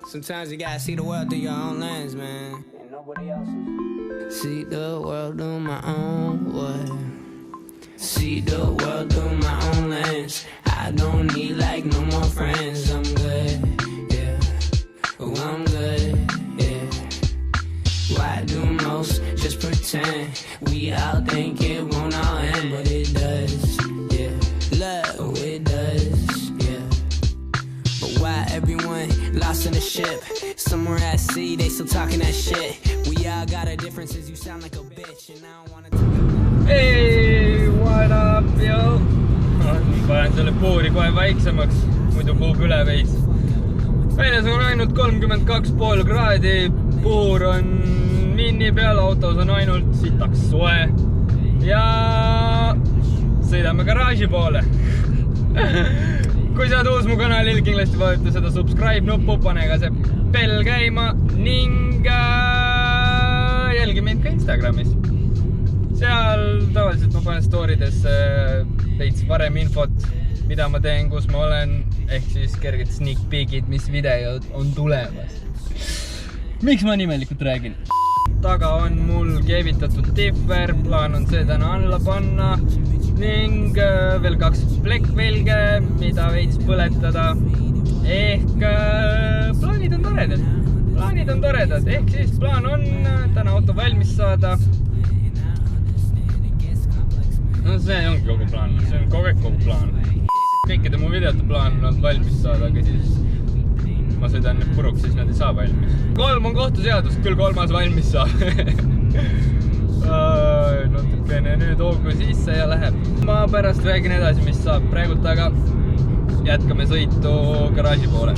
Sometimes you gotta see the world through your own lens, man. And nobody else's. See the world through my own way. See the world through my own lens. I don't need like no more friends. I'm good, yeah. Oh, I'm good, yeah. Why do most just pretend? We all think it won't all end, but it does, yeah. Love, it does, yeah. But why everyone lost in the ship? Somewhere at sea, they still talking that shit. We all got our differences, you sound like a bitch. And I don't wanna talk. Hey, what up, yo? Panen selle puuri kohe väiksemaks, muidu puhub üle veits. Väljas on ainult 32,5 kraadi, puur on minni peal, autos on ainult sitaks soe. Ja sõidame garaaži poole. Kui sa oled uus mu kanalil, kindlasti vajuta seda subscribe nuppu, pane ka see bell käima ning jälgi mind ka Instagramis. Seal tavaliselt ma panen storydes veits varem infot, mida ma teen, kus ma olen, ehk siis kerged sneak peekid, mis videod on tulemas. Miks ma nimelikult räägin? Taga on mul keevitatud differ, plaan on see täna alla panna ning veel 2 plekkvelge, mida veits põletada. Ehk plaanid on toredad, ehk siis plaan on täna auto valmis saada. No see ongi kogu plaan, see on kogu plaan. Kõikide mu videote plaan on valmis saada, aga siis ma sõidan nüüd puruks, siis nad ei saa valmis. 3 on kohtuseadust, küll 3 valmis saab. Natukene nüüd hoogu sisse ja läheb. Ma pärast räägin edasi, mis saab praegult, aga jätkame sõitu garaaži poole.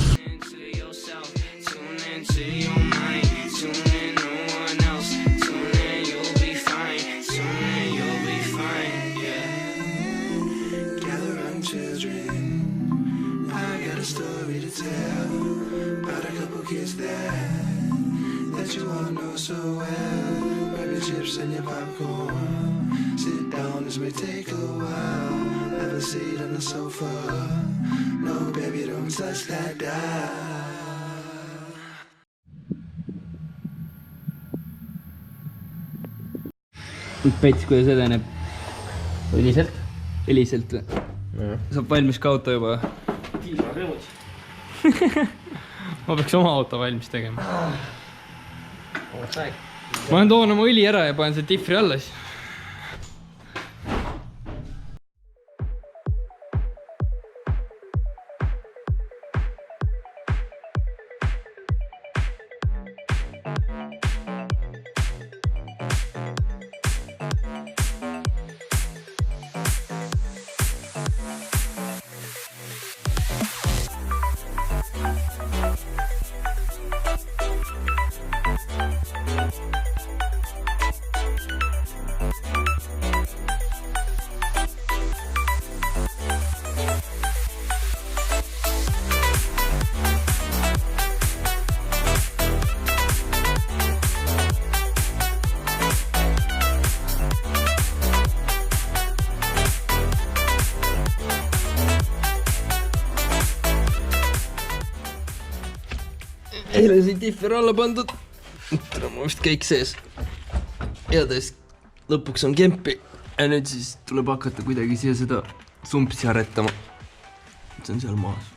So well, baby chips and your popcorn. Sit down, this may take a while. Have a seat on the sofa. No, baby, don't touch that dial. Pets, kuidas edeneb? Heliselt või? Saab valmis ka auto juba? Ma peaks oma auto valmis tegema. Ma toon oma õli ära ja panen see diffri alla siis. Eile siin differ alla pandud. Täna ma vist kõik sees. Ja tõest lõpuks on kempi. Ja nüüd siis tuleb hakata kuidagi siia seda sumpsi aretama. See on seal maas.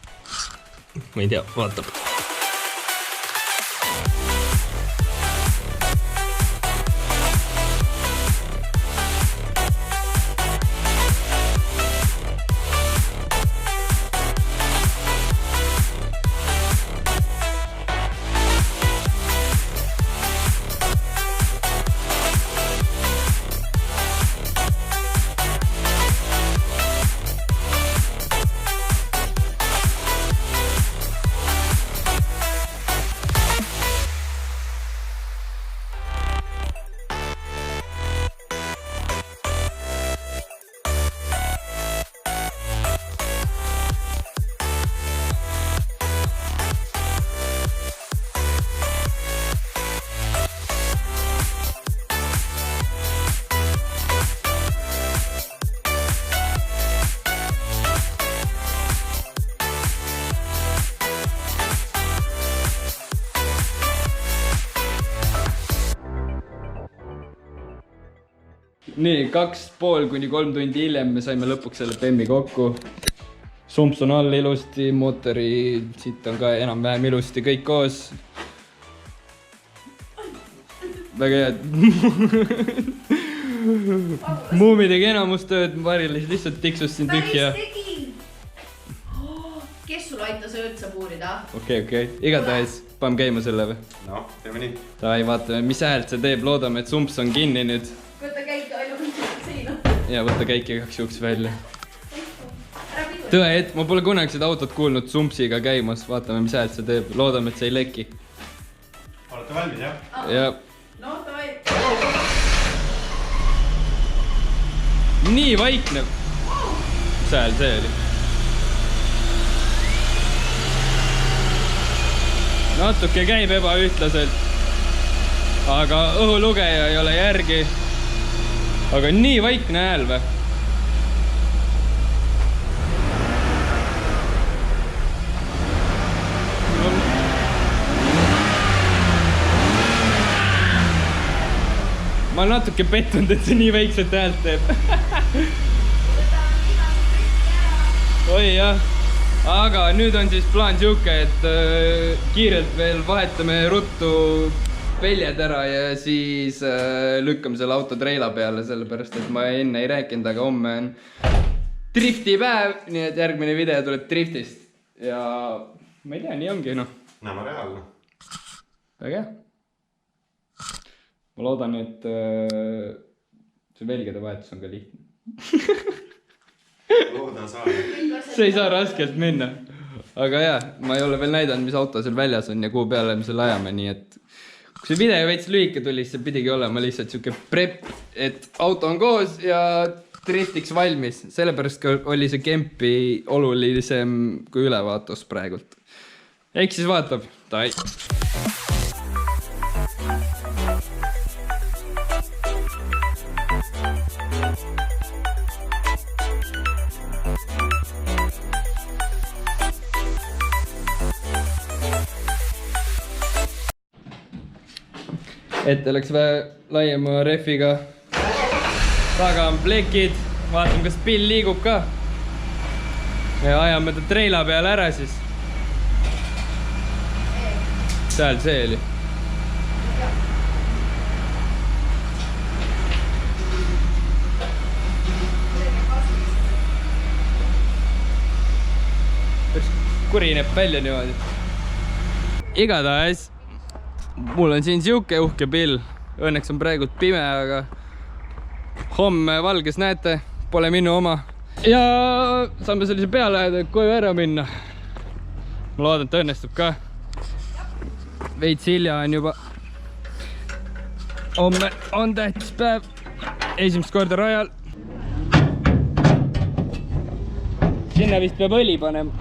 Ma ei tea, vaatab. nii, 2,5 kuni 3 tundi hiljem me saime lõpuks selle BEM-i kokku. Sumps on all ilusti, mootori siit on ka enam-vähem ilusti kõik koos. Väga hea. Muumi tegi enamustööd, Marilis lihtsalt tiksus siin tühja. Kes sul aitas üldse puurida? Okei. Igatahes, paneme käima selle või? No, teeme nii. Tavai, vaatame, mis häält see teeb. Loodame, et sumps on kinni nüüd. Võtta käike ainult seina. Ja võtta käike 2 juuks välja. Tõe, et ma pole kunagi seda autot kuulnud sumpsiga käimas. Vaatame, mis häält see teeb. Loodame, et see ei leki. Olete valmis, jah? Ja. No, tavai. Nii vaiknev. Mis hääl see oli? Natuke käib ebaühtlaselt. Aga õhulugeja ei ole järgi. Aga nii vaikne hääl või? Ma olen natuke pettunud, et see nii väikselt häält teeb. Oi jah, aga nüüd on siis plaan siuke, et kiirelt veel vahetame ruttu väljad ära ja siis lükkame selle auto treila peale, sellepärast et ma enne ei rääkinud, aga homme on driftipäev, nii et järgmine video tuleb driftist ja ma ei tea, nii ongi noh. Näeme reaalne. Väga hea. Ma loodan, et see velgede vahetus on ka lihtne. Loodan saada. See ei saa raskelt minna. Aga jah, ma ei ole veel näidanud, mis auto seal väljas on ja kuhu peale me selle ajame, nii et kui see video veits lühike tuli, siis see pidigi olema lihtsalt siuke prep, et auto on koos ja driftiks valmis. Sellepärast oli see kempi olulisem kui ülevaatus praegult. Eks siis vaatab. Tai. Ette läks vähe laiema refiga. Taga on plekid. Vaatame, kas pill liigub ka. Ja ajame ta treila peale ära siis. Seal see oli. Kurineb välja niimoodi. Igatahes mul on siin siuke uhke pill. Õnneks on praegult pime, aga homme valges näete, pole minu oma. Ja saame sellise peale ajada, et koju ära minna. Ma loodan, et õnnestub ka. Veits hilja on juba. Homme on tähtis päev. Esimest korda rajal. Sinna vist peab õli panema.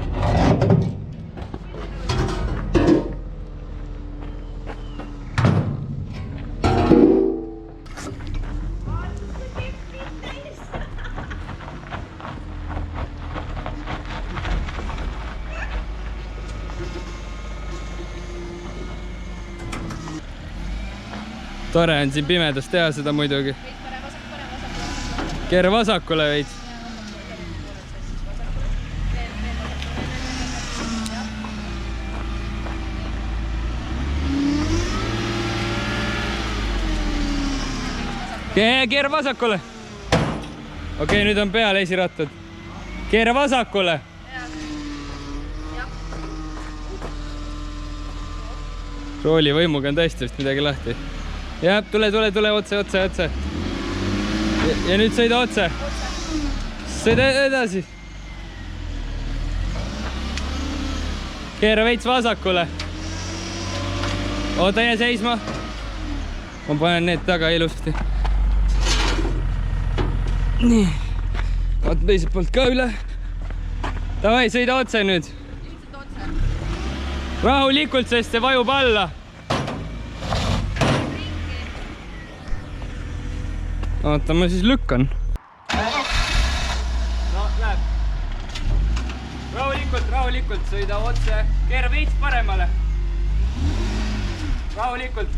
Tore on siin pimedas teha seda muidugi. Keera vasakule veits. Keera vasakule. Okei, nüüd on peal esirattad. Keera vasakule. Rooli võimuga on tõesti vist midagi lahti. Jah, tule, otse. Ja nüüd sõida otse. Sõida edasi. Keera veits vasakule. Oota ja seisma. Ma panen need taga ilusti. Nii. Vaata teiselt poolt ka üle. Davai, sõida otse nüüd. Rahulikult, sest see vajub alla. Oota, ma siis lükkan. No, läheb. Rahulikult, sõida otse. Keera veits paremale. Rahulikult.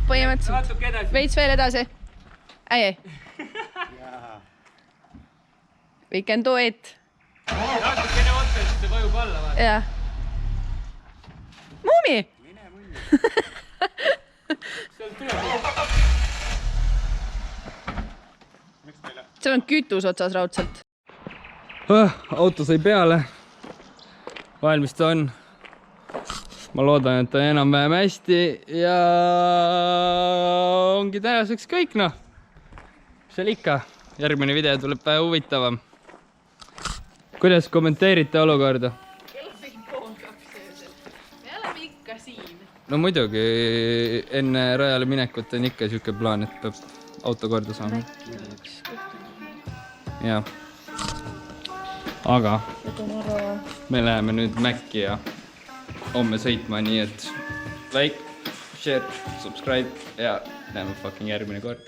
Põhimõtteliselt. Veits veel edasi. Ei. We can do it. Natukene otsa, siis see vajub alla vaata. Jah. Muumi! Sealt tuleb. Seal on kütus otsas raudselt. Auto sai peale. Valmis ta on. Ma loodan, et ta on enam-vähem hästi ja ongi tänaseks kõik noh. Mis seal ikka? Järgmine video tuleb päev huvitavam. Kuidas kommenteerite olukorda? Kell on 2 öösel. Me oleme ikka siin. No muidugi enne rajale minekut on ikka siuke plaan, et peab auto korda saama. Jah. Aga me läheme nüüd Mäkki ja homme sõitma, nii et like, share, subscribe ja näeme fucking järgmine kord.